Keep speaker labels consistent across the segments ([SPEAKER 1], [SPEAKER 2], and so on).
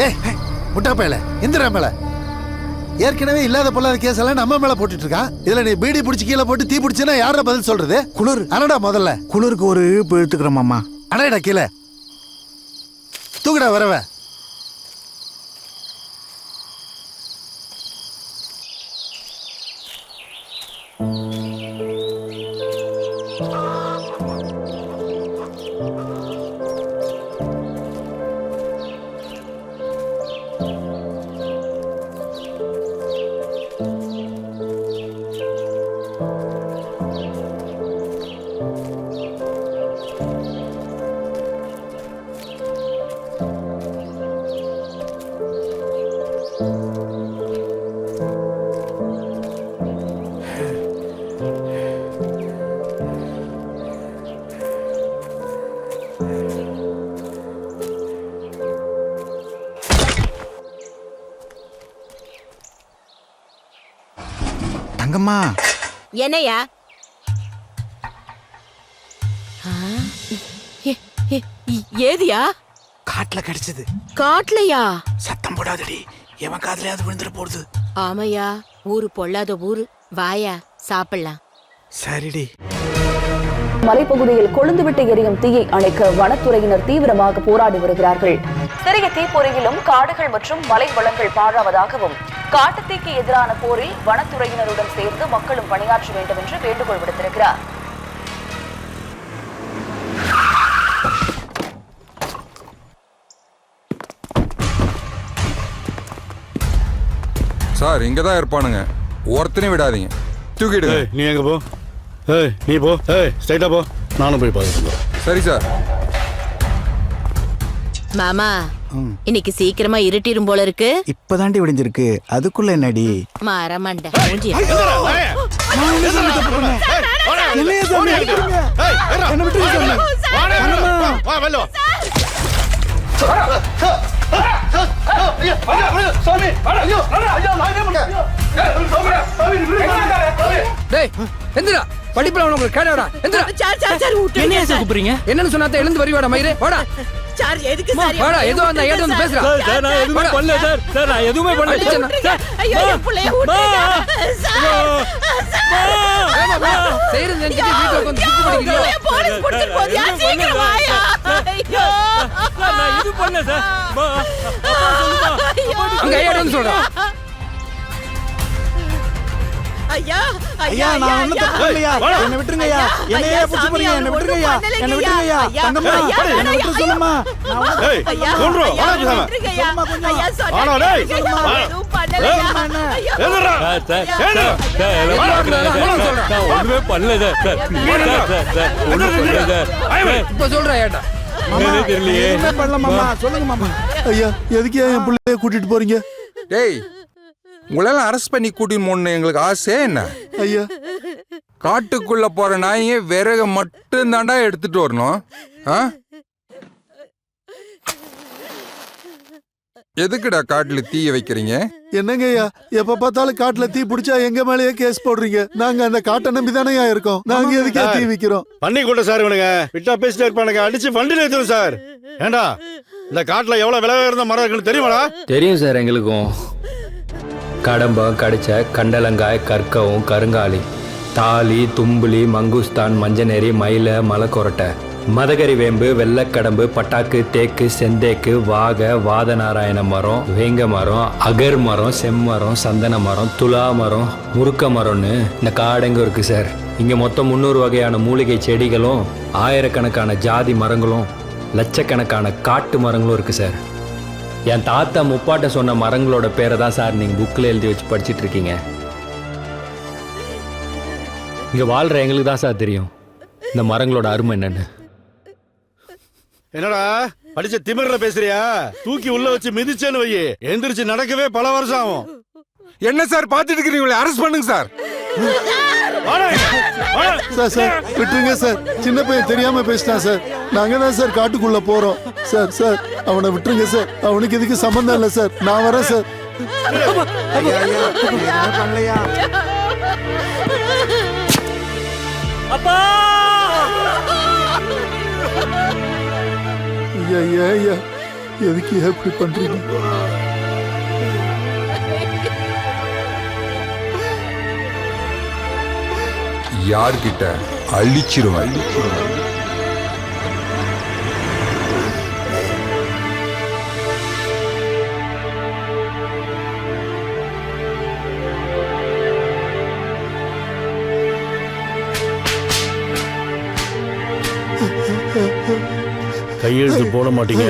[SPEAKER 1] ஏய் முட்டா பயல இந்திரா மேல ஏற்கனவே இல்லாத பொல்லாத கேஸ் எல்லாம் நம்ம மேல போட்டுட்டு இருக்கான். இதுல நீ பீடி பிடிச்சி கீழே போட்டு தீ பிடிச்சுன்னா யார பதில் சொல்றது?
[SPEAKER 2] குளிர்
[SPEAKER 1] அனடா முதல்ல
[SPEAKER 2] குளிருக்கு ஒரு இழுப்பு இழுத்துக்கிறோம் மாமா.
[SPEAKER 1] அனடா கீழே தூக்குடா வரவ.
[SPEAKER 2] தங்கம்மா
[SPEAKER 3] என்னையா? ஏதியா?
[SPEAKER 2] காட்டுல கிடைச்சது.
[SPEAKER 3] காட்டுலையா?
[SPEAKER 2] சத்தம் போடாதடி, எவன் காதுலயாவது விழுந்துட போடுது.
[SPEAKER 3] ஆமையா, ஊரு பொல்லாத ஊரு. வாயா சாப்பிடலாம்.
[SPEAKER 2] சரிடி.
[SPEAKER 4] மலைப்பகுதியில் கொழுந்துவிட்டு எரியும் தீயை அணைக்க வனத்துறையினர் தீவிரமாக போராடி வருகிறார்கள். சிறிய தீப்பொறியிலும் காடுகள் மற்றும் மலை வளங்கள் பாழாவதாகவும் காட்டுத்தீக்கு எதிரான போரில் வனத்துறையினருடன் சேர்ந்து மக்களும் பணியாற்ற வேண்டும் என்று வேண்டுகோள் விடுத்திருக்கிறார்.
[SPEAKER 5] சார் இங்கதான் இருப்பானுங்க, ஒருத்தனையும் விடாதீங்க, தூக்கிடுங்க.
[SPEAKER 6] நீ எங்க போ? நீ போ, ஸ்ட்ரைட்டா போ, நானும் போய் பார்த்துட்டு.
[SPEAKER 5] சரி சார்.
[SPEAKER 3] மாமா, இன்னைக்கு சீக்கிரமா இருட்டிரும் போல இருக்கு.
[SPEAKER 2] இப்பதாண்டி விடிஞ்சிருக்கு, அதுக்குள்ள என்னடி?
[SPEAKER 3] மரமண்ட மூஞ்சி.
[SPEAKER 7] படிப்புல உங்களுக்கு கேடாடா. என்னன்னு சொன்னா எழுந்து வருவாடா மயிரே. வாடா
[SPEAKER 3] சார், எதுக்கு சார்?
[SPEAKER 7] வாடா, ஏதோ அந்த ஏதோ வந்து பேசுறா.
[SPEAKER 6] சார் நான் எதுவுமே பண்ணல சார். சார் நான் எதுவுமே பண்ணல.
[SPEAKER 3] ஐயோ என் புள்ளைய விட்டுங்க சார்.
[SPEAKER 7] செய்யறது நினைச்சிட்டு வீட்டுல வந்து சுக்கு படிக்கிறீங்க.
[SPEAKER 3] போலீஸ் புடிச்சு போடியா, சீக்கிரம் வாயா. ஐயோ
[SPEAKER 6] சார் நான் இது பண்ணல சார்.
[SPEAKER 7] அங்க ஐயா வந்து சொல்றா.
[SPEAKER 3] ஐயா
[SPEAKER 2] ஐயா நான் ஒண்ணும் தப்பு பண்ணலையா, என்ன விட்டுருங்கய்யா. என்னையே புடிச்சு போறீங்க, என்ன விட்டுருங்கய்யா, என்ன விட்டுருங்கய்யா. தங்கம்மா என்ன விட்டு சொல்லுமா.
[SPEAKER 6] ஏய் கொன்றோ வாடா
[SPEAKER 3] சொல்லுமா கொஞ்சம். ஐயா
[SPEAKER 6] வாடா டேய்.
[SPEAKER 3] எதுவும் பண்ணலையா.
[SPEAKER 6] ஏதுடா நான் ஒண்ணுமே பண்ணல சார்.
[SPEAKER 7] இப்ப சொல்றா ஏட்டா.
[SPEAKER 6] தெரியலையே.
[SPEAKER 2] என்ன பண்ணல மாமா, சொல்லுங்க மாமா.
[SPEAKER 1] ஐயா எதுக்கு என் பிள்ளைய கூட்டிட்டு போறீங்க?
[SPEAKER 5] டேய், உங்களெல்லாம் அரெஸ்ட் பண்ணி கூட்டின்னு போகணும் எங்களுக்கு ஆசை என்ன?
[SPEAKER 1] ஐயா
[SPEAKER 5] காட்டுக்குள்ள போற நாயங்க விறக மட்டும் தாண்டா எடுத்துட்டு வரணும். எதுக்குடா காட்டுல தீய வைக்கிறீங்க?
[SPEAKER 1] என்னங்க ஐயா, எப்ப பார்த்தாலும் காட்டுல தீ பிடிச்சா எங்க மேலேயே கேஸ் போடுறீங்க. நாங்க அந்த காட்டை நம்பி தானே இருக்கோம். நாங்க எதுக்கே தீ வைக்கிறோம்?
[SPEAKER 6] பண்ணி கூட சார் இவனுங்க விட்டா பேசிட்டே இருப்பானுங்க, அடிச்சு வண்டியில ஏத்துவோம் சார். ஏண்டா இந்த காட்டுல எவ்வளவு விலை உயர்ந்த மரம் இருக்குன்னு தெரியுமாடா?
[SPEAKER 8] தெரியும் சார் எங்களுக்கும். கடம்பம், கடிச்ச, கண்டலங்காய், கற்கவும், கருங்காலி, தாலி, தும்புலி, மங்குஸ்தான், மஞ்சநெறி, மயில, மலைக்கொரட்டை, மதகரி வேம்பு, வெள்ளக்கடம்பு, பட்டாக்கு, தேக்கு, செந்தேக்கு, வாகை, வாதநாராயண மரம், வேங்க மரம், அகர் மரம், செம்மரம், சந்தன மரம், துலா மரம், முருக்க மரம்னு இந்த காடெங்கும் இருக்கு சார். இங்க மொத்தம் 300 வகையான மூலிகை செடிகளும், ஆயிரக்கணக்கான ஜாதி மரங்களும், லட்சக்கணக்கான காட்டு மரங்களும் இருக்கு சார். என் தாத்தா முப்பாட்ட சொன்ன மரங்களோட பேரை தான் சார் நீங்க புக்கில் எழுதி வச்சு படிச்சுட்டு இருக்கீங்க. இங்க வாழ்ற எங்களுக்கு தான் சார் தெரியும் இந்த மரங்களோட அருமை என்னன்னு.
[SPEAKER 6] என்னடா படிச்ச திமிர்ல பேசுறியா? தூக்கி உள்ள வச்சு மிதிச்சேன்னு வையே, எந்திரிச்சு நடக்கவே பல வருஷம் ஆகும்.
[SPEAKER 5] என்ன சார் பாத்துட்டு இருக்கீங்களே, அரெஸ்ட் பண்ணுங்க சார்.
[SPEAKER 1] சார் சார் விட்டுருங்க சார். சின்ன பையன் தெரியாம பேசிட்டான் சார். நாங்க தான் சார் காட்டுக்குள்ள போறோம் சார். சார் அவனை விட்டுருங்க சார். அவனுக்கு எதுக்கு சம்பந்தம் இல்லை சார். நான் வரேன் சார்.
[SPEAKER 2] பண்ணலையா
[SPEAKER 6] அப்பா?
[SPEAKER 1] ஐயா ஐயா ஐயா எதுக்கு ஏன் இப்படி பண்றீங்க?
[SPEAKER 5] யார்கிட்ட அழிச்சிருவேன்.
[SPEAKER 6] கையெழுத்து போட மாட்டீங்க?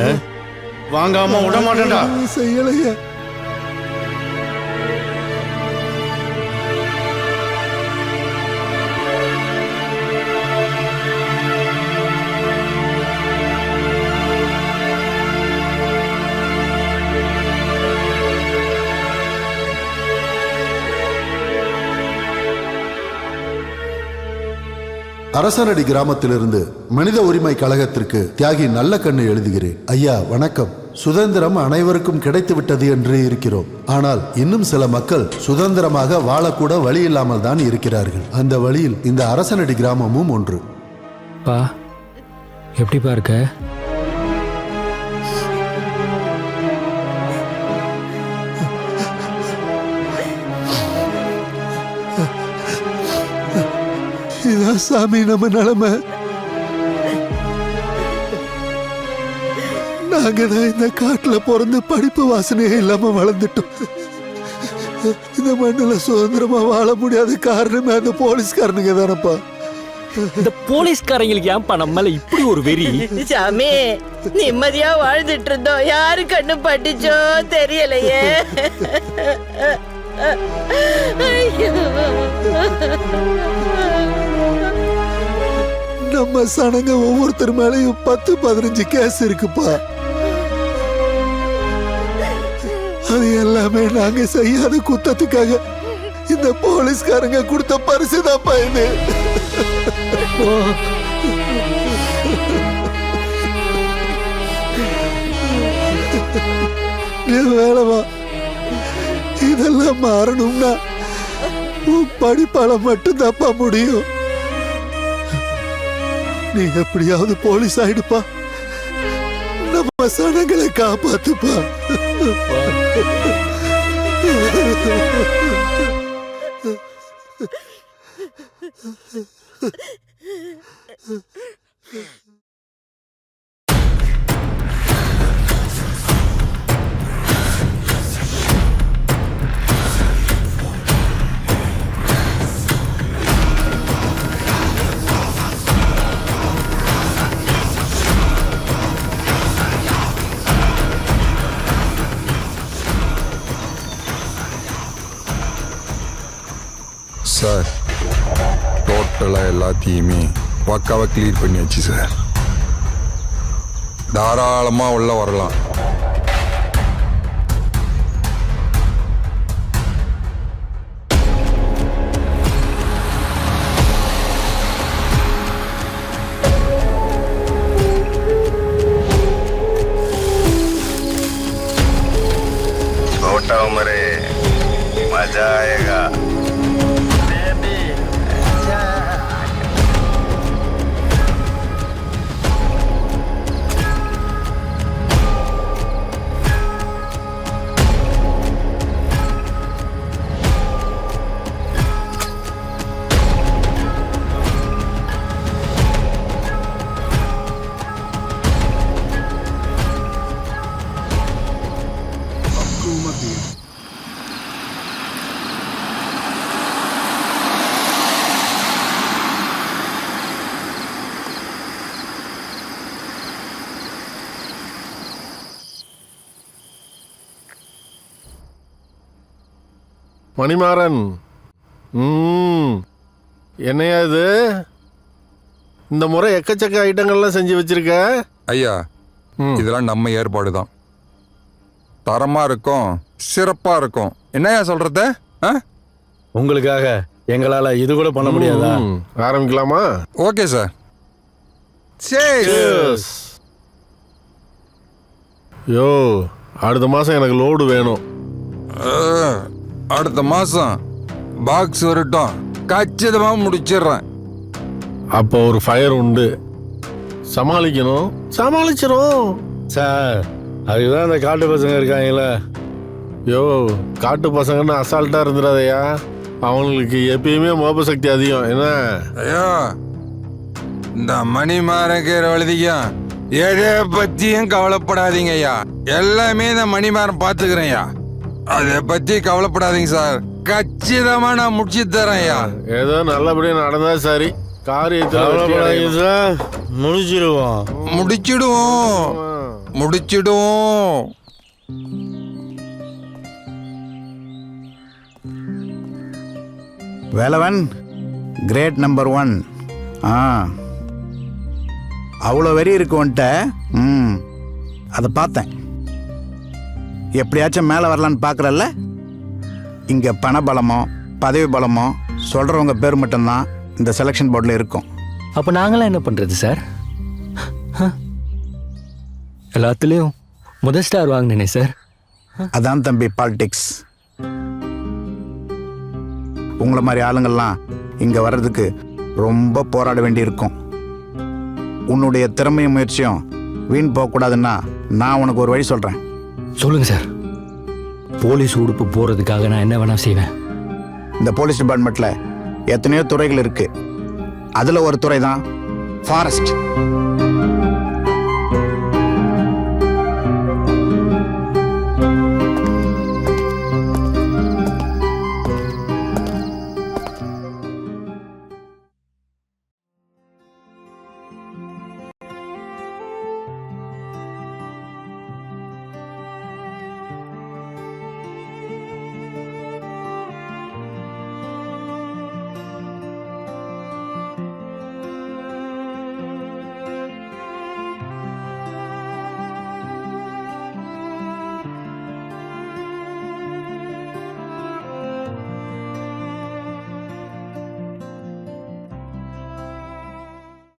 [SPEAKER 6] வாங்காம விட மாட்டேன்டா.
[SPEAKER 1] செய்யலையா? அரசனடி கிராமத்திலிருந்து மனித உரிமை கழகத்திற்கு தியாகி நல்ல கண்ணு எழுதுகிறேன். ஐயா வணக்கம். சுதந்திரம் அனைவருக்கும் கிடைத்து விட்டது என்று இருக்கிறோம். ஆனால் இன்னும் சில மக்கள் சுதந்திரமாக வாழக்கூட வழி இல்லாமல் தான் இருக்கிறார்கள். அந்த வழியில் இந்த அரசனடி கிராமமும் ஒன்று.
[SPEAKER 8] பா எப்படிப்பா இருக்க?
[SPEAKER 1] இதான் சாமி நம்ம நிலைமை. நாங்க தான் இந்த காட்டுல பிறந்து படிப்பு வாசனையே இல்லாம வளர்ந்துட்டோம். இந்த மண்ணுல சுதந்திரமா வாழ முடியாத காரணமே அந்த போலீஸ்காரனுங்க தானப்பா.
[SPEAKER 8] இந்த போலீஸ்காரங்களுக்கு ஏன்பா நம்ம மேல இப்படி ஒரு வெறி?
[SPEAKER 3] சாமி நிம்மதியா வாழ்ந்துட்டு இருந்தோம், யாரு கண்ணு பட்டுச்சோ தெரியலையே.
[SPEAKER 1] நம்ம சனங்க ஒவ்வொருத்தர் மேலையும் 10-15 கேஸ் இருக்குப்பா. அது எல்லாமே நாங்க செய்யாத குத்தத்துக்காக இந்த போலீஸ்காரங்க கொடுத்த பரிசு தான்ப்பா இது. வேலைவா இதெல்லாம் மாறணும்னா உன் படிப்பால மட்டும் தப்பா முடியும். நீ எப்படியாவது போலீஸ் ஆயிடுப்பா, நம்ம சனங்களை காப்பாத்துப்பா.
[SPEAKER 5] சார் டோட்டலாக எல்லாத்தையுமே பக்காவாக கிளியர் பண்ணியாச்சு சார். தாராளமாக உள்ள வரலாம்.
[SPEAKER 9] छोटा उम्र है, मजा आएगा.
[SPEAKER 6] மணிமாறன், என்னையா இது? இந்த முறை எக்கச்சக்க ஐட்டங்கள்லாம் செஞ்சு வச்சிருக்க.
[SPEAKER 5] ஐயா இதெல்லாம் நம்ம ஏற்பாடு தான். தரமா இருக்கும், சிறப்பா இருக்கும். என்னையா சொல்றது?
[SPEAKER 2] உங்களுக்காக எங்களால இது கூட பண்ண முடியாதா?
[SPEAKER 6] ஆரம்பிக்கலாமா?
[SPEAKER 5] Okay sir. சரி.
[SPEAKER 6] யோ, அடுத்த மாசம் எனக்கு லோடு வேணும்.
[SPEAKER 5] அடுத்த மாசம் பாக்ஸ் வரட்டும், கச்சிதமா முடிச்சிடுறேன்.
[SPEAKER 6] அப்போ ஒரு ஃபயர் உண்டு, சமாளிக்கணும். சமாளிச்சிரும்
[SPEAKER 2] சார்,
[SPEAKER 6] அதுதான் அந்த காட்டு பசங்க இருக்காங்களே.
[SPEAKER 10] யோ, காட்டு பசங்கன்னு அசால்ட்டா இருந்துடாதயா. அவங்களுக்கு எப்பயுமே மோப சக்தி அதிகம். என்ன
[SPEAKER 5] ஐயோ இந்த மணிமாரங்கிற வழுதிக்கும் எதை பத்தியும் கவலைப்படாதீங்க ஐயா. எல்லாமே இந்த மணிமாரன் பாத்துக்கிறேன் ஐயா. அதை பத்தி கவலைப்படாதீங்க சார். கச்சிதமா நான் முடிச்சு தரேன் ஐயா.
[SPEAKER 10] ஏதோ நல்லபடியா நடந்தா சரி.
[SPEAKER 6] கவலைப்படாதீங்க சார், முடிச்சிருவோம்.
[SPEAKER 5] முடிச்சிடுவோம்.
[SPEAKER 2] Velavan great number 1. அவ்வளோ வெறி இருக்கு உன்ட்ட. அதை பார்த்தேன். எப்படியாச்சும் மேலே வரலான்னு பார்க்குறல்ல. இங்கே பண பலமோ பதவி பலமோ சொல்கிறவங்க பேர் மட்டும்தான் இந்த செலெக்ஷன் போர்டில் இருக்கும்.
[SPEAKER 8] அப்போ நாங்களாம் என்ன பண்ணுறது சார்? எல்லாத்துலேயும் முதல் ஸ்டார் வாங்கினேனே சார்.
[SPEAKER 2] அதான் தம்பி பாலிடிக்ஸ். உங்களை மாதிரி ஆளுங்கள்லாம் இங்கே வர்றதுக்கு ரொம்ப போராட வேண்டியிருக்கும். உன்னுடைய திறமையும் முயற்சியும் வீண் போகக்கூடாதுன்னா நான் உனக்கு ஒரு வழி சொல்கிறேன்.
[SPEAKER 8] சொல்லுங்க சார். போலீஸ் உடுப்பு போகிறதுக்காக நான் என்ன வேணா செய்வேன்.
[SPEAKER 2] இந்த போலீஸ் டிபார்ட்மெண்ட்டில் எத்தனையோ துறைகள் இருக்குது. அதில் ஒரு துறை தான் ஃபாரஸ்ட்.